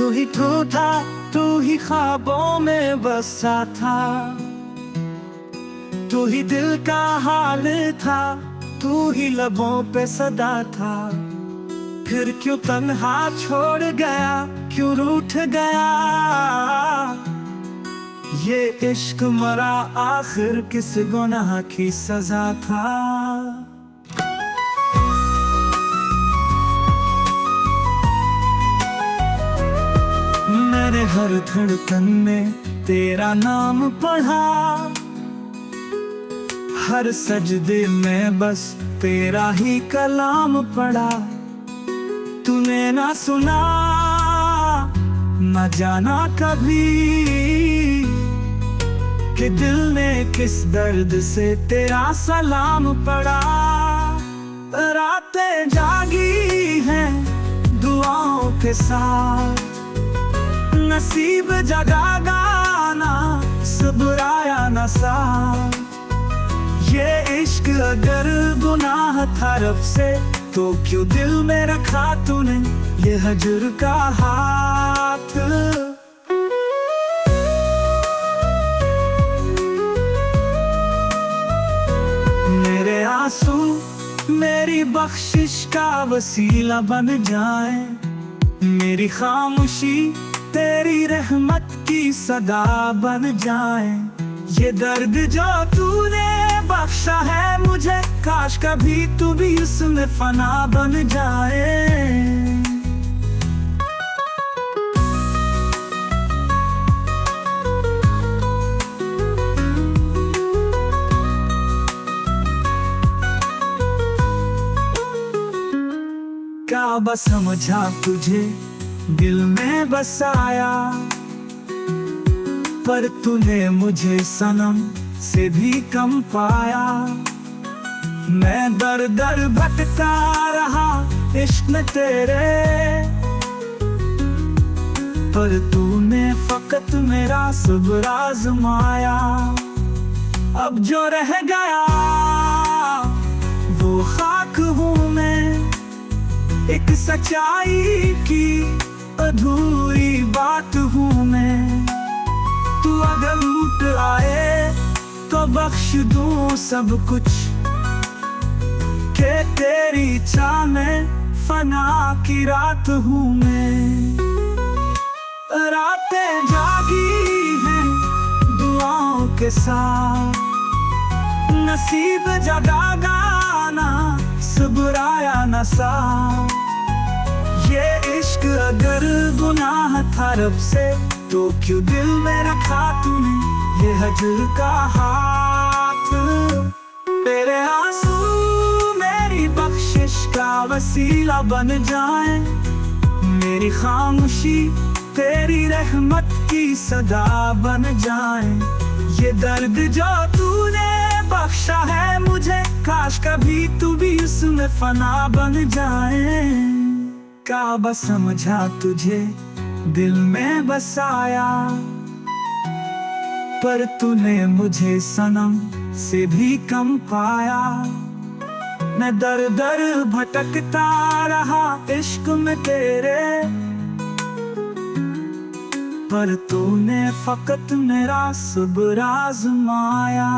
तू ही था, तू ही ख्वाबों में बसा था, तू ही दिल का हाल था, तू ही लबों पे सदा था। फिर क्यों तन्हा छोड़ गया, क्यों रूठ गया? ये इश्क मरा आखिर किस गुनाह की सजा था? मैंने हर धड़कन में तेरा नाम पढ़ा, हर सजदे में बस तेरा ही कलाम पढ़ा। तूने ना सुना न जाना कभी कि दिल ने किस दर्द से तेरा सलाम पढ़ा। रातें जागी हैं दुआओं के साथ, नसीब जगा गाना सब्र आया न साथ। ये इश्क अगर गुनाह था रब से, तो क्यों दिल में रखा तूने ये हजर का हाथ? मेरे आंसू मेरी बख्शिश का वसीला बन जाए, मेरी खामोशी तेरी रहमत की सदा बन जाए। ये दर्द जो तूने बख्शा है मुझे, काश कभी तू भी उसमें फना बन जाए। काबा समझा तुझे दिल में बसाया, पर तूने मुझे सनम से भी कम पाया। मैं दर दर भटका रहा इश्क में तेरे, पर तूने फकत मेरा सब्र आज़माया। अब जो रह गया वो खाक हूँ मैं, एक सच्चाई की अधूरी बात हूँ मैं। तू अगर लूट आए तो बख्श दूँ सब कुछ, के तेरी चाह में फना की रात हूँ मैं। रातें जागी हैं दुआओं के साथ, नसीब जगा गाना सब्र आया न साथ। ये इश्क अगर गुनाह था रब से, तो क्यों दिल में रखा तूने ये हजर का हाथ? तेरे आंसू मेरी बख्शिश का वसीला बन जाए, मेरी खामोशी तेरी रहमत की सदा बन जाए। ये दर्द जो तूने बख्शा है मुझे, काश कभी तू भी उसमें फना बन जाए। काबा समझा तुझे दिल में बसाया, पर तूने मुझे सनम से भी कम पाया। मैं दर दर भटकता रहा इश्क में तेरे, पर तूने फकत मेरा सब्र आज़माया।